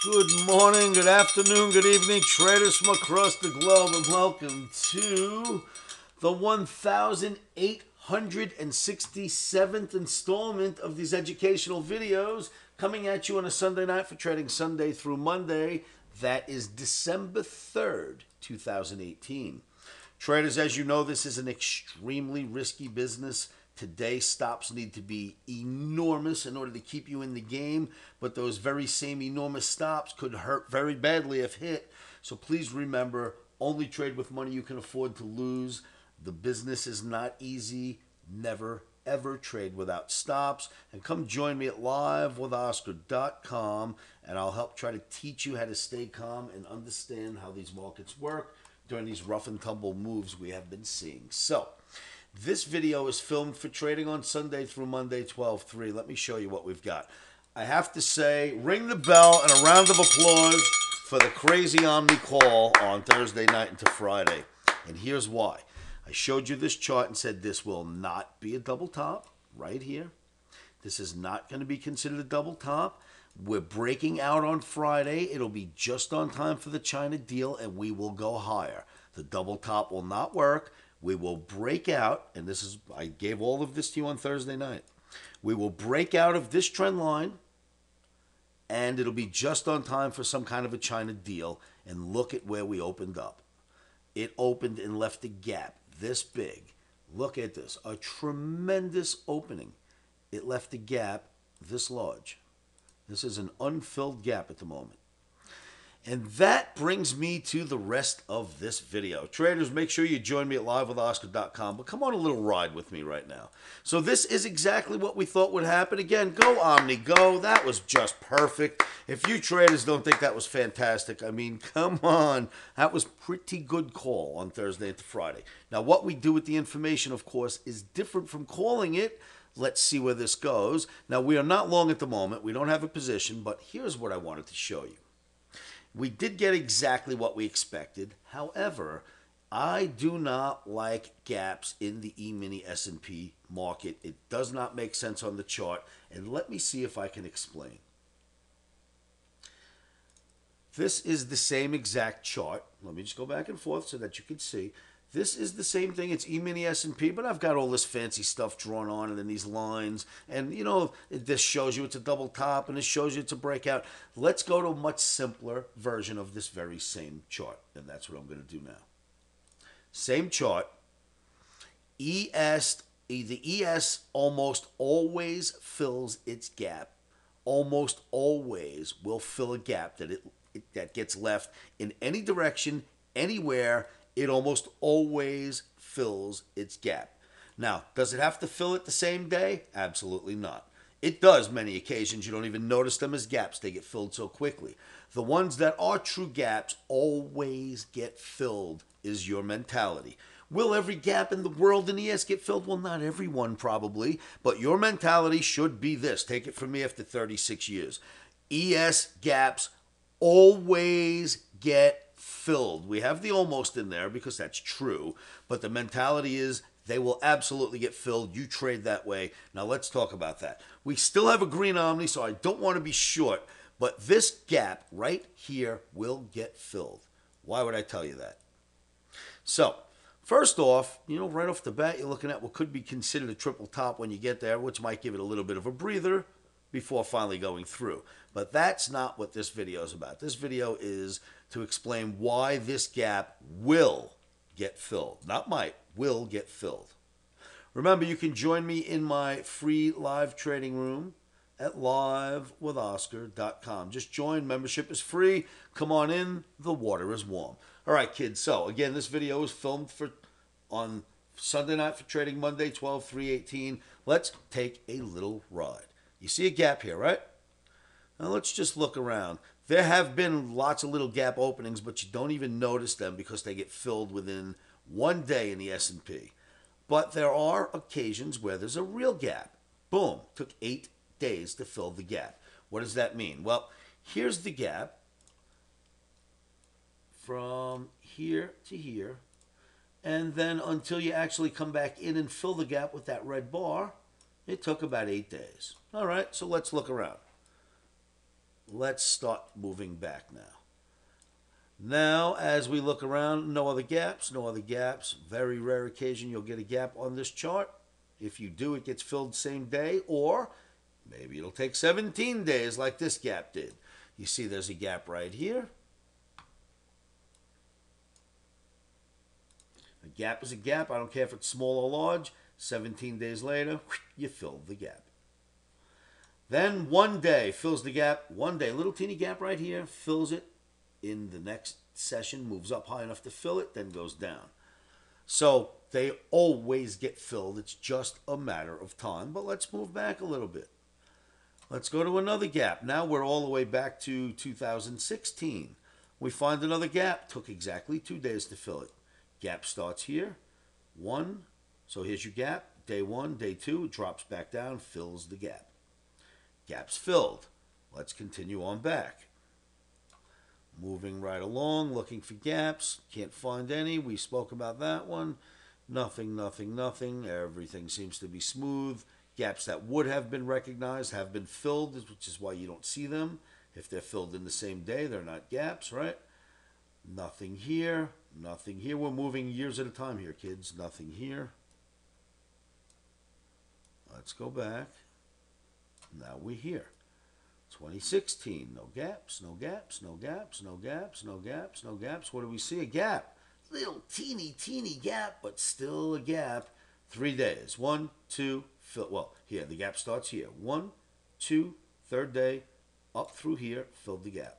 Good morning, good afternoon, good evening, traders from across the globe, and welcome to the 1867th installment of these educational videos coming at you on a Sunday night for trading Sunday through Monday. That is December 3rd, 2018. Traders, as you know, this is an extremely risky business. Today, stops need to be enormous in order to keep you in the game, but those very same enormous stops could hurt very badly if hit. So please remember, only trade with money you can afford to lose. The business is not easy. Never, ever trade without stops. And come join me at livewithoscar.com, and I'll help try to teach you how to stay calm and understand how these markets work during these rough and tumble moves we have been seeing. So, this video is filmed for trading on Sunday through Monday, 12/3. Let me show you what we've got. I have to say, ring the bell and a round of applause for the crazy OMNI call on Thursday night into Friday. And here's why. I showed you this chart and said this will not be a double top right here. This is not going to be considered a double top. We're breaking out on Friday. It'll be just on time for the China deal, and we will go higher. The double top will not work. We will break out, and this is, I gave all of this to you on Thursday night. We will break out of this trend line, and it'll be just on time for some kind of a China deal. And look at where we opened up. It opened and left a gap this big. Look at this, a tremendous opening. It left a gap this large. This is an unfilled gap at the moment. And that brings me to the rest of this video. Traders, make sure you join me at livewithoscar.com, but come on a little ride with me right now. So this is exactly what we thought would happen. Again, go OMNI, go. That was just perfect. If you traders don't think that was fantastic, I mean, come on. That was pretty good call on Thursday into Friday. Now, what we do with the information, of course, is different from calling it. Let's see where this goes. Now, we are not long at the moment. We don't have a position, but here's what I wanted to show you. We did get exactly what we expected. However, I do not like gaps in the E-mini S&P market. It does not make sense on the chart. And let me see if I can explain. This is the same exact chart. Let me just go back and forth so that you can see. This is the same thing. It's E-mini S&P, but I've got all this fancy stuff drawn on and then these lines. And, you know, this shows you it's a double top and this shows you it's a breakout. Let's go to a much simpler version of this very same chart. And that's what I'm going to do now. Same chart. The ES almost always fills its gap. Almost always will fill a gap that gets left in any direction, anywhere. It almost always fills its gap. Now, does it have to fill it the same day? Absolutely not. It does many occasions. You don't even notice them as gaps. They get filled so quickly. The ones that are true gaps always get filled is your mentality. Will every gap in the world in ES get filled? Well, not everyone probably, but your mentality should be this. Take it from me after 36 years. ES gaps always get filled. We have the almost in there because that's true, but the mentality is they will absolutely get filled. You trade that way. Now let's talk about that. We still have a green OMNI, so I don't want to be short, but this gap right here will get filled. Why would I tell you that? So, first off, you know, right off the bat, you're looking at what could be considered a triple top when you get there, which might give it a little bit of a breather before finally going through. But that's not what this video is about. This video is to explain why this gap will get filled. Not might, will get filled. Remember, you can join me in my free live trading room at livewithoscar.com. Just join. Membership is free. Come on in. The water is warm. All right, kids. So, again, this video is filmed on Sunday night for trading Monday, 12/3/18. Let's take a little ride. You see a gap here, right? Now let's just look around. There have been lots of little gap openings, but you don't even notice them because they get filled within one day in the S&P. But there are occasions where there's a real gap. Boom, took 8 days to fill the gap. What does that mean? Well, here's the gap from here to here. And then until you actually come back in and fill the gap with that red bar, it took about 8 days. All right, so let's look around. let's start moving back now. Now, as we look around, no other gaps, no other gaps. Very rare occasion you'll get a gap on this chart. If you do, it gets filled same day, or maybe it'll take 17 days like this gap did. You see there's a gap right here. A gap is a gap. I don't care if it's small or large. 17 days later, you fill the gap. Then one day fills the gap. One day, little teeny gap right here, fills it. In the next session, moves up high enough to fill it, then goes down. So they always get filled. It's just a matter of time. But let's move back a little bit. Let's go to another gap. Now we're all the way back to 2016. We find another gap. Took exactly 2 days to fill it. Gap starts here. One. So here's your gap. Day one, day two, it drops back down, fills the gap. Gap's filled. Let's continue on back. Moving right along, looking for gaps. Can't find any. We spoke about that one. Nothing, nothing, nothing. Everything seems to be smooth. Gaps that would have been recognized have been filled, which is why you don't see them. If they're filled in the same day, they're not gaps, right? Nothing here. Nothing here. We're moving years at a time here, kids. Nothing here. Let's go back. Now we're here. 2016, no gaps, no gaps, no gaps, no gaps, no gaps, no gaps. What do we see? A gap. Little teeny gap, but still a gap. 3 days. 1, 2, fill. Well, here, the gap starts here. 1, 2, third day, up through here, filled the gap.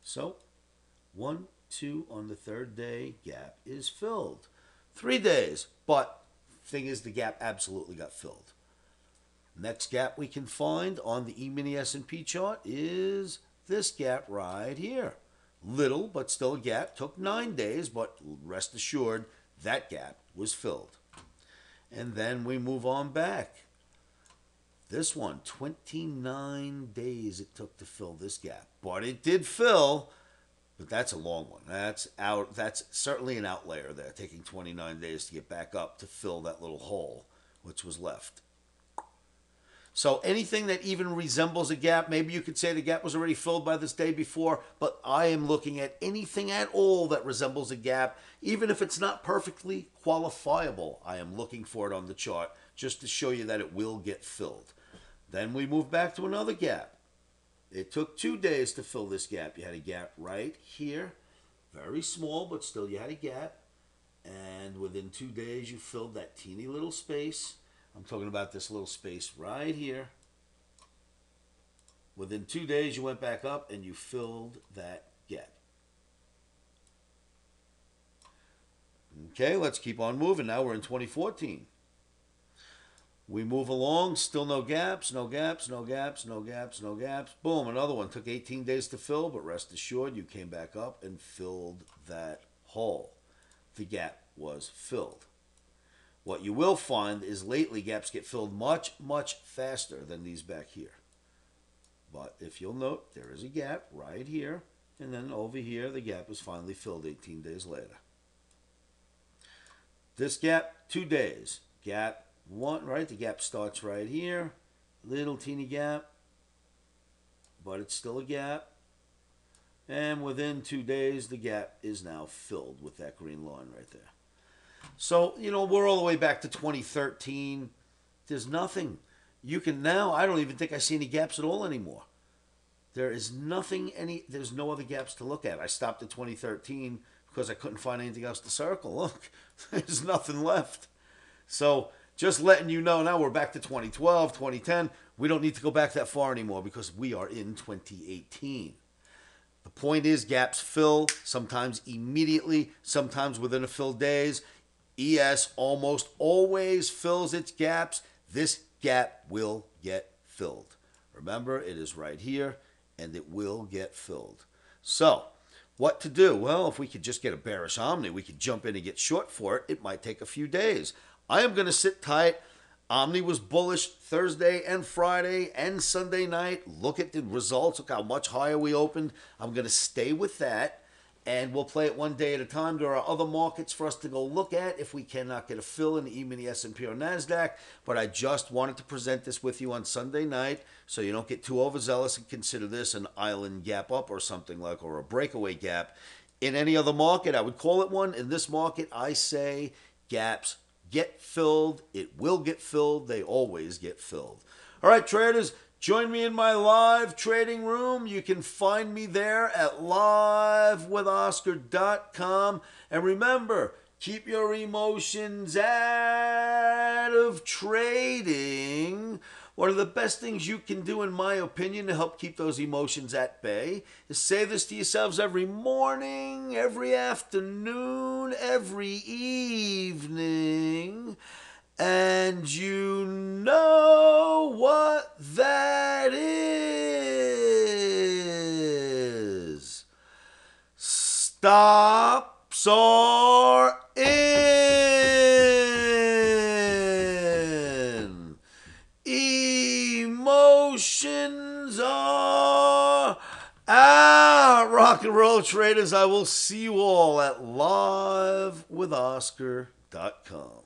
So, 1, 2 on the third day, gap is filled. 3 days, but thing is the gap absolutely got filled. Next gap we can find on the emini S&P chart is this gap right here. Little, but still a gap. Took 9 days, but rest assured that gap was filled. And then we move on back. This one, 29 days it took to fill this gap. But it did fill, but that's a long one. That's certainly an outlier there, taking 29 days to get back up to fill that little hole which was left. So anything that even resembles a gap, maybe you could say the gap was already filled by this day before, but I am looking at anything at all that resembles a gap, even if it's not perfectly qualifiable. I am looking for it on the chart just to show you that it will get filled. Then we move back to another gap. It took 2 days to fill this gap. You had a gap right here, very small, but still you had a gap. And within 2 days, you filled that teeny little space. I'm talking about this little space right here. Within 2 days, you went back up and you filled that gap. Okay, let's keep on moving. Now we're in 2014. We move along, still no gaps, no gaps, no gaps, no gaps, no gaps. Boom, another one. Took 18 days to fill, but rest assured, you came back up and filled that hole. The gap was filled. What you will find is lately gaps get filled much, much faster than these back here. But if you'll note, there is a gap right here. And then over here, the gap is finally filled 18 days later. This gap, 2 days. Gap 1, right? The gap starts right here. Little teeny gap. But it's still a gap. And within 2 days, the gap is now filled with that green line right there. So, you know, we're all the way back to 2013. There's nothing. You can now, I don't even think I see any gaps at all anymore. There is nothing, there's no other gaps to look at. I stopped at 2013 because I couldn't find anything else to circle. Look, there's nothing left. So, just letting you know, now we're back to 2012, 2010. We don't need to go back that far anymore because we are in 2018. The point is gaps fill, sometimes immediately, sometimes within a few days. ES almost always fills its gaps. This gap will get filled. Remember, it is right here, and it will get filled. So, what to do? Well, if we could just get a bearish Omni, we could jump in and get short for it. It might take a few days. I am going to sit tight. Omni was bullish Thursday and Friday and Sunday night. Look at the results. Look how much higher we opened. I'm going to stay with that. And we'll play it one day at a time. There are other markets for us to go look at if we cannot get a fill in the emini, S&P, or Nasdaq. But I just wanted to present this with you on Sunday night so you don't get too overzealous and consider this an island gap up or something like, or a breakaway gap. In any other market, I would call it one. In this market, I say gaps get filled. It will get filled. They always get filled. All right, traders. Join me in my live trading room. You can find me there at livewithoscar.com. And remember, keep your emotions out of trading. One of the best things you can do, in my opinion, to help keep those emotions at bay is say this to yourselves every morning, every afternoon, every evening. And you know what that is. Stops are in. Emotions are out. Rock and roll, traders. I will see you all at livewithoscar.com.